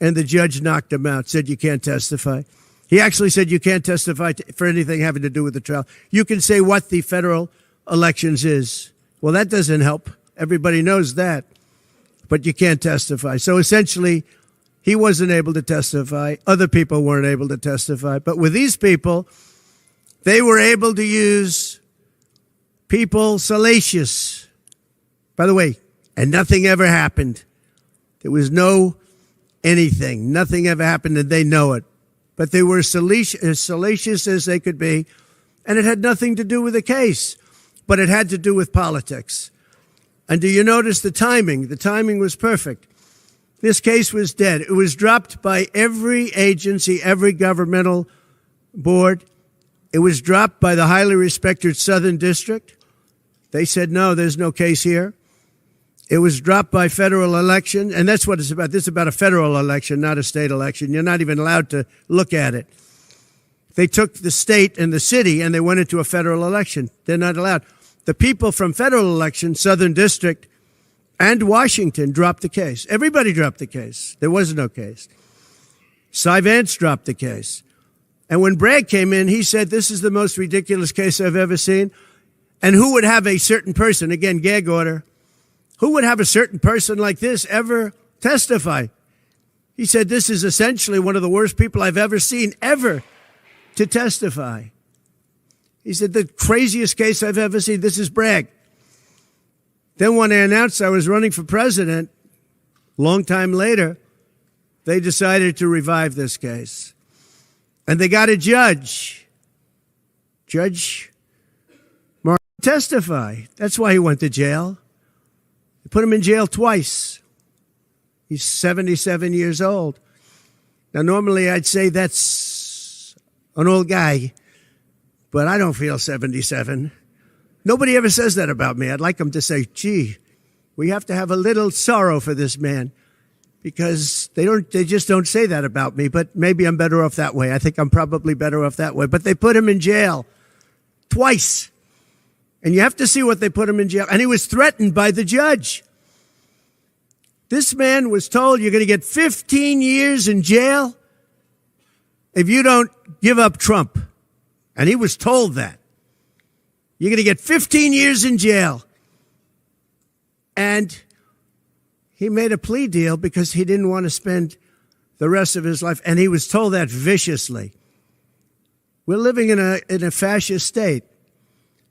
And the judge knocked him out, said you can't testify. He actually said you can't testify for anything having to do with the trial. You can say what the federal elections is. Well, that doesn't help. Everybody knows that. But you can't testify. So essentially, he wasn't able to testify. Other people weren't able to testify. But with these people, they were able to use people salacious. By the way, and nothing ever happened. There was no anything. Nothing ever happened, and they know it. But they were as salacious as they could be, and it had nothing to do with the case, but it had to do with politics. And do you notice the timing? The timing was perfect. This case was dead. It was dropped by every agency, every governmental board. It was dropped by the highly respected Southern District. They said, no, there's no case here. It was dropped by federal election, and that's what it's about. This is about a federal election, not a state election. You're not even allowed to look at it. They took the state and the city, and they went into a federal election. They're not allowed. The people from federal election, Southern District, and Washington dropped the case. Everybody dropped the case. There was no case. Cy Vance dropped the case. And when Bragg came in, he said, this is the most ridiculous case I've ever seen. And who would have a certain person, again, gag order, who would have a certain person like this ever testify? He said, this is essentially one of the worst people I've ever seen ever to testify. He said, the craziest case I've ever seen. This is Bragg. Then when I announced I was running for president, long time later, they decided to revive this case. And they got a judge. Judge Mark testify. That's why he went to jail. They put him in jail twice. He's 77 years old. Now, normally I'd say that's an old guy, but I don't feel 77. Nobody ever says that about me. I'd like them to say, gee, we have to have a little sorrow for this man, because they just don't say that about me, but maybe I'm better off that way. I think I'm probably better off that way. But they put him in jail twice. And you have to see what they put him in jail. And he was threatened by the judge. This man was told, you're going to get 15 years in jail if you don't give up Trump. And he was told that. You're going to get 15 years in jail. And he made a plea deal because he didn't want to spend the rest of his life. And he was told that viciously. We're living in a fascist state.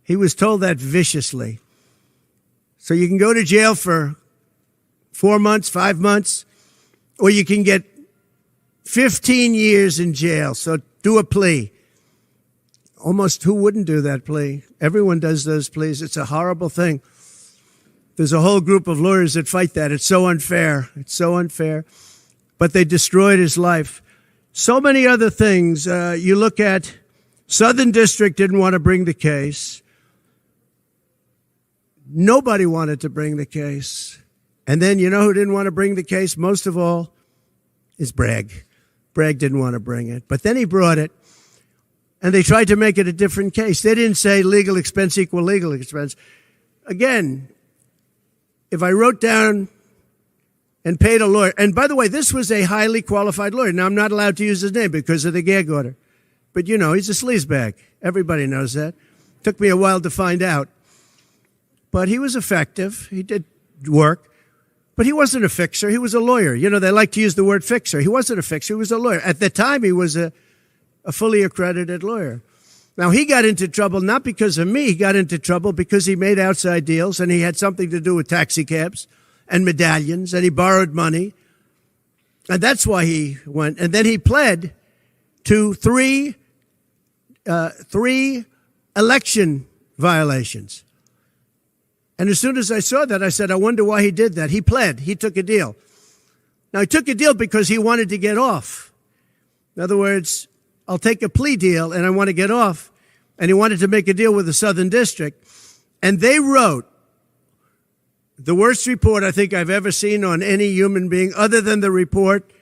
He was told that viciously. So you can go to jail for 4 months, 5 months, or you can get 15 years in jail. So do a plea. almost who wouldn't do that plea? Everyone does those pleas. It's a horrible thing. There's a whole group of lawyers that fight that. It's so unfair. It's so unfair. But they destroyed his life. So many other things. You look at Southern District didn't want to bring the case. Nobody wanted to bring the case. And then you know who didn't want to bring the case most of all? Is Bragg. Bragg didn't want to bring it. But then he brought it. And they tried to make it a different case. They didn't say legal expense equal legal expense. Again, if I wrote down and paid a lawyer, and by the way, this was a highly qualified lawyer. Now, I'm not allowed to use his name because of the gag order. But, you know, he's a sleazebag. Everybody knows that. Took me a while to find out. But he was effective. He did work. But he wasn't a fixer. He was a lawyer. You know, they like to use the word fixer. He wasn't a fixer. He was a lawyer. At the time, he was a fully accredited lawyer. Now, he got into trouble not because of me. He got into trouble because he made outside deals and he had something to do with taxi cabs and medallions and he borrowed money. And that's why he went. And then he pled to three election violations. And as soon as I saw that, I said, I wonder why he did that. He pled. He took a deal. Now, he took a deal because he wanted to get off. In other words, I'll take a plea deal and I want to get off. And he wanted to make a deal with the Southern District. And they wrote the worst report I think I've ever seen on any human being other than the report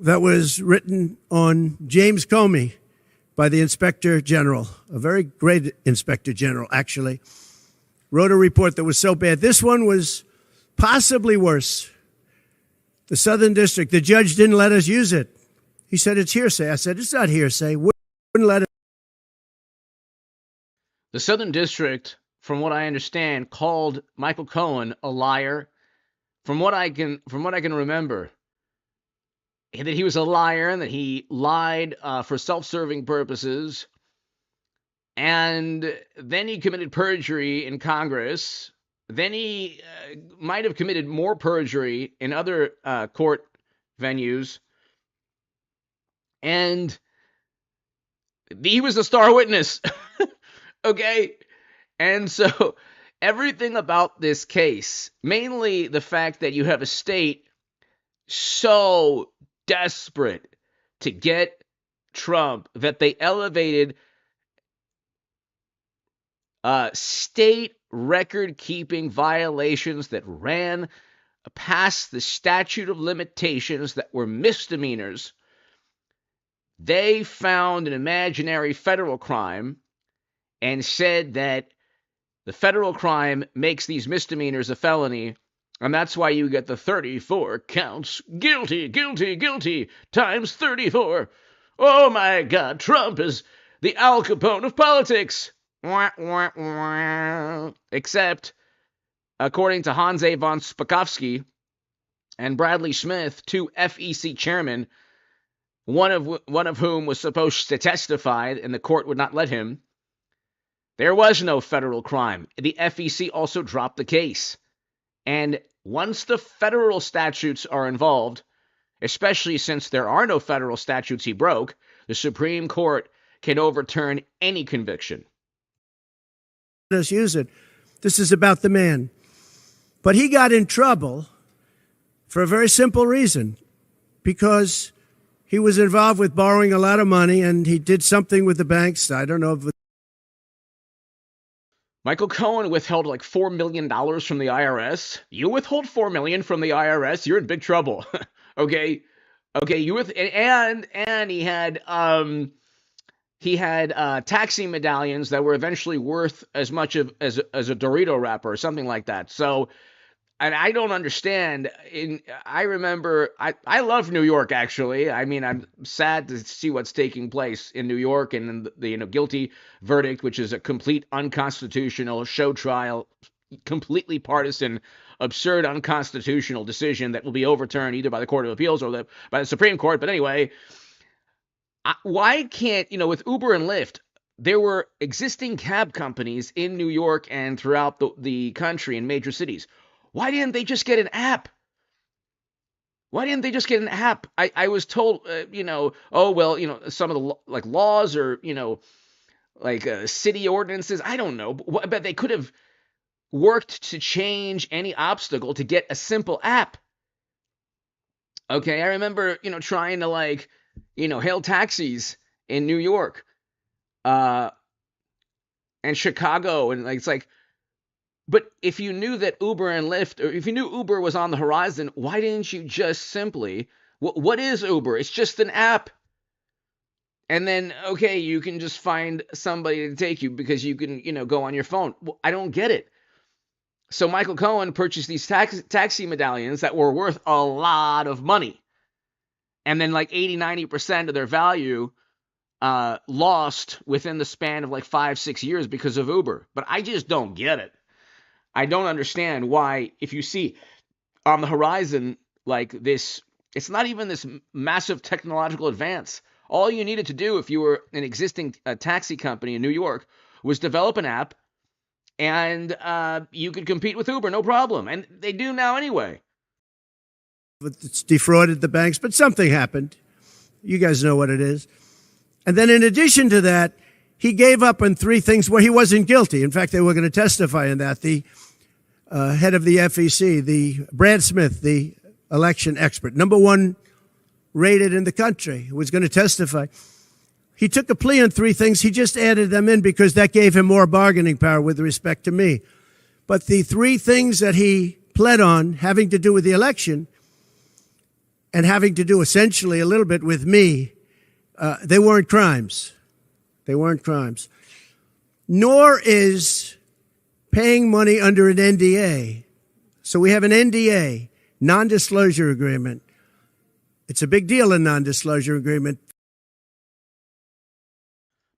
that was written on James Comey by the Inspector General, a very great Inspector General, actually, wrote a report that was so bad. This one was possibly worse. The Southern District, the judge didn't let us use it. He said, it's hearsay. I said, it's not hearsay. Wouldn't let it. The Southern District, from what I understand, called Michael Cohen a liar. From what I can remember, that he was a liar and that he lied for self-serving purposes. And then he committed perjury in Congress. Then he might have committed more perjury in other court venues. And he was a star witness. Okay? And so everything about this case, mainly the fact that you have a state so desperate to get Trump that they elevated state record-keeping violations that ran past the statute of limitations that were misdemeanors. They found an imaginary federal crime and said that the federal crime makes these misdemeanors a felony, and that's why you get the 34 counts. Guilty, guilty, guilty, times 34. Oh my God, Trump is the Al Capone of politics. Wah, wah, wah. Except, according to Hans A. von Spakovsky and Bradley Smith, two FEC chairmen, one of whom was supposed to testify and the court would not let him, there was no federal crime. The FEC also dropped the case. And once the federal statutes are involved, especially since there are no federal statutes he broke, the Supreme Court can overturn any conviction. Let us use it. This is about the man. But he got in trouble for a very simple reason, because he was involved with borrowing a lot of money and he did something with the banks. I don't know if Michael Cohen withheld like $4 million from the IRS. You withhold $4 million from the IRS, you're in big trouble. Okay, and he had taxi medallions that were eventually worth as much as a Dorito wrapper or something like that. So, and I don't understand. I remember I love New York, actually. I mean, I'm sad to see what's taking place in New York and the guilty verdict, which is a complete unconstitutional show trial, completely partisan, absurd, unconstitutional decision that will be overturned either by the Court of Appeals or by the Supreme Court. But anyway, why can't, with Uber and Lyft, there were existing cab companies in New York and throughout the country in major cities. Why didn't they just get an app? I was told, some of the laws are, city ordinances. I don't know, but they could have worked to change any obstacle to get a simple app. Okay, I remember, trying to hail taxis in New York, and Chicago, and it's like, but if you knew that Uber and Lyft, or if you knew Uber was on the horizon, why didn't you just simply, what is Uber? It's just an app. And then, okay, you can just find somebody to take you because you can, go on your phone. Well, I don't get it. So Michael Cohen purchased these taxi medallions that were worth a lot of money. And then 80, 90% of their value lost within the span of 5-6 years because of Uber. But I just don't get it. I don't understand why, if you see on the horizon this, it's not even this massive technological advance. All you needed to do if you were an existing taxi company in New York was develop an app, and you could compete with Uber, no problem. And they do now anyway. It's defrauded the banks, but something happened. You guys know what it is. And then in addition to that, he gave up on 3 things where he wasn't guilty. In fact, they were going to testify in that. The head of the FEC, the Brad Smith, the election expert, number 1 rated in the country, was going to testify. He took a plea on 3 things. He just added them in because that gave him more bargaining power with respect to me. But the 3 things that he pled on, having to do with the election and having to do essentially a little bit with me, they weren't crimes. They weren't crimes. Nor is paying money under an NDA. So we have an NDA, non-disclosure agreement. It's a big deal, a non-disclosure agreement.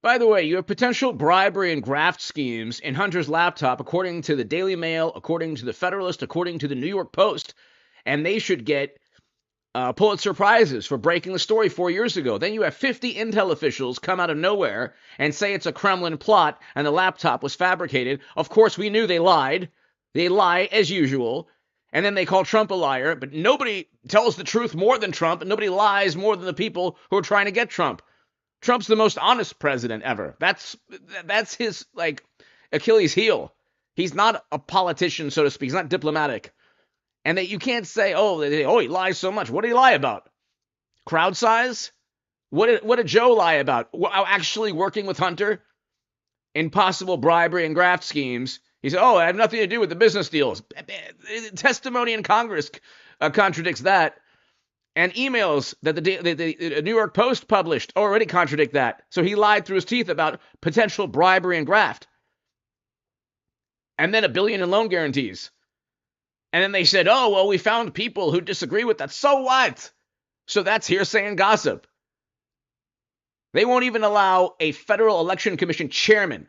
By the way, you have potential bribery and graft schemes in Hunter's laptop, according to the Daily Mail, according to the Federalist, according to the New York Post, and they should get Pulitzer Prizes for breaking the story 4 years ago. Then you have 50 intel officials come out of nowhere and say it's a Kremlin plot and the laptop was fabricated. Of course, we knew they lied. They lie as usual. And then they call Trump a liar, but nobody tells the truth more than Trump, and nobody lies more than the people who are trying to get Trump. Trump's the most honest president ever. That's his Achilles heel. He's not a politician, so to speak. He's not diplomatic. And that you can't say, he lies so much. What did he lie about? Crowd size? What did Joe lie about? Actually working with Hunter in possible bribery and graft schemes. He said, I have nothing to do with the business deals. Testimony in Congress contradicts that. And emails that the New York Post published already contradict that. So he lied through his teeth about potential bribery and graft. And then $1 billion in loan guarantees. And then they said, we found people who disagree with that. So what? So that's hearsay and gossip. They won't even allow a Federal Election Commission chairman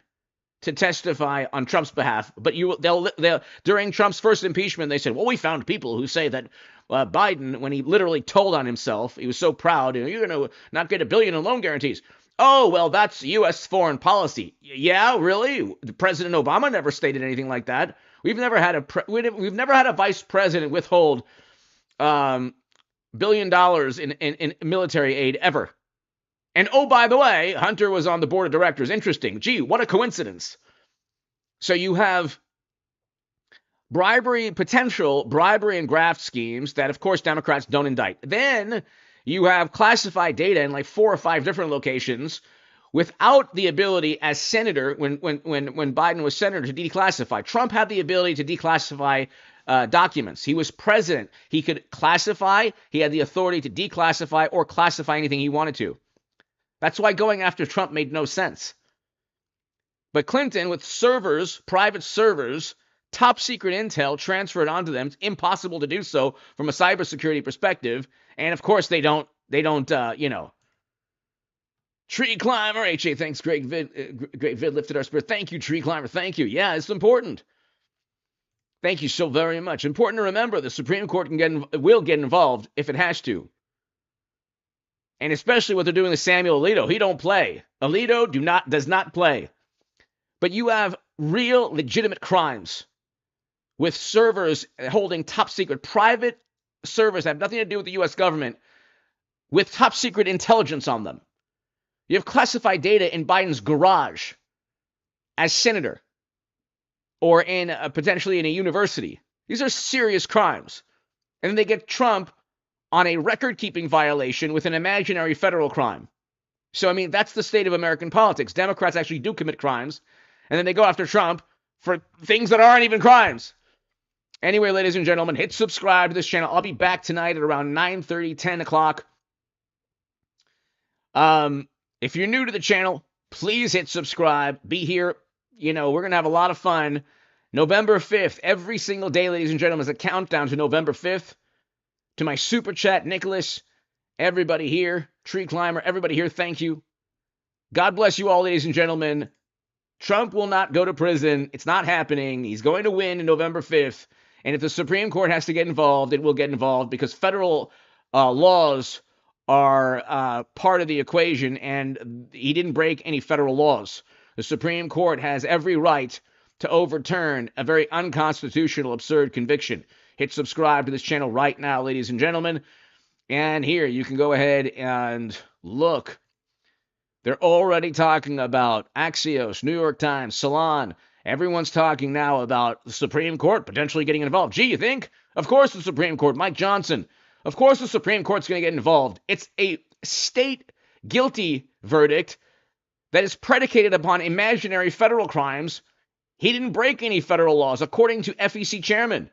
to testify on Trump's behalf. But they'll during Trump's first impeachment, they said, we found people who say that Biden, when he literally told on himself, he was so proud, you're going to not get $1 billion in loan guarantees. That's U.S. foreign policy. Yeah, really? President Obama never stated anything like that. We've never had a vice president withhold $1 billion in military aid ever. And by the way, Hunter was on the board of directors. Interesting. Gee, what a coincidence. So you have potential bribery and graft schemes that, of course, Democrats don't indict. Then you have classified data in 4 or 5 different locations without the ability as senator, when Biden was senator, to declassify. Trump had the ability to declassify documents. He was president. He could classify. He had the authority to declassify or classify anything he wanted to. That's why going after Trump made no sense. But Clinton, with servers, private servers, top secret intel transferred onto them, it's impossible to do so from a cybersecurity perspective. And of course, they don't, Tree Climber, HA, thanks, great vid lifted our spirit. Thank you, Tree Climber, thank you. Yeah, it's important. Thank you so very much. Important to remember, the Supreme Court will get involved if it has to. And especially what they're doing with Samuel Alito. He don't play. Alito does not play. But you have real legitimate crimes with servers holding top secret private servers that have nothing to do with the U.S. government with top secret intelligence on them. You have classified data in Biden's garage as senator or in potentially in a university. These are serious crimes. And then they get Trump on a record-keeping violation with an imaginary federal crime. So, I mean, that's the state of American politics. Democrats actually do commit crimes, and then they go after Trump for things that aren't even crimes. Anyway, ladies and gentlemen, hit subscribe to this channel. I'll be back tonight at around 9:30, 10 o'clock. If you're new to the channel, please hit subscribe. Be here. You know, we're going to have a lot of fun. November 5th, every single day, ladies and gentlemen, is a countdown to November 5th. To my super chat, Nicholas, everybody here, Tree Climber, everybody here, thank you. God bless you all, ladies and gentlemen. Trump will not go to prison. It's not happening. He's going to win on November 5th. And if the Supreme Court has to get involved, it will get involved because federal laws are part of the equation, and he didn't break any federal laws. The Supreme Court has every right to overturn a very unconstitutional, absurd conviction. Hit subscribe to this channel right now, ladies and gentlemen. And here, you can go ahead and look. They're already talking about Axios, New York Times, Salon. Everyone's talking now about the Supreme Court potentially getting involved. Gee, you think? Of course the Supreme Court. Mike Johnson. Of course the Supreme Court's going to get involved. It's a state guilty verdict that is predicated upon imaginary federal crimes. He didn't break any federal laws, according to FEC chairman.